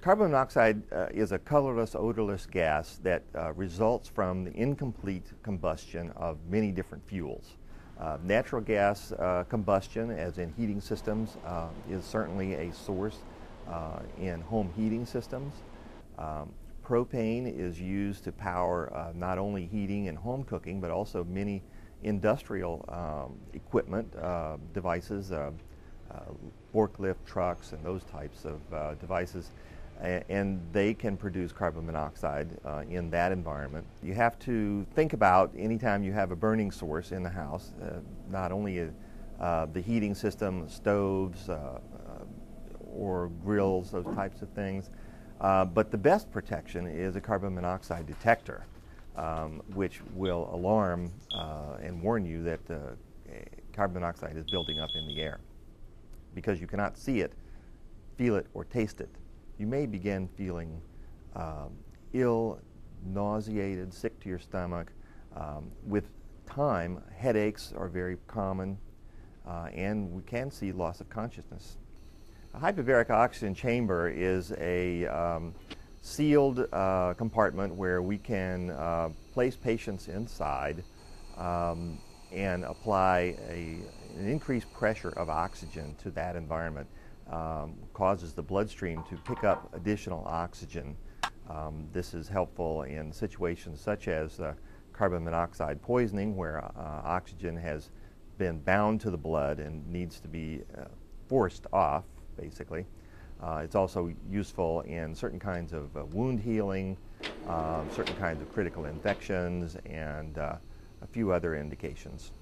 Carbon monoxide is a colorless, odorless gas that results from the incomplete combustion of many different fuels. Natural gas combustion, as in heating systems, is certainly a source in home heating systems. Propane is used to power not only heating and home cooking, but also many industrial equipment, devices, forklift trucks and those types of devices, and they can produce carbon monoxide in that environment. You have to think about anytime you have a burning source in the house, not only the heating system, stoves, or grills, those types of things, but the best protection is a carbon monoxide detector, which will alarm and warn you that carbon monoxide is building up in the air. Because you cannot see it, feel it, or taste it, you may begin feeling ill, nauseated, sick to your stomach. With time, headaches are very common, and we can see loss of consciousness. A hyperbaric oxygen chamber is a sealed compartment where we can place patients inside and apply an increased pressure of oxygen to that environment. Causes the bloodstream to pick up additional oxygen. This is helpful in situations such as carbon monoxide poisoning, where oxygen has been bound to the blood and needs to be forced off, basically. It's also useful in certain kinds of wound healing, certain kinds of critical infections, and a few other indications.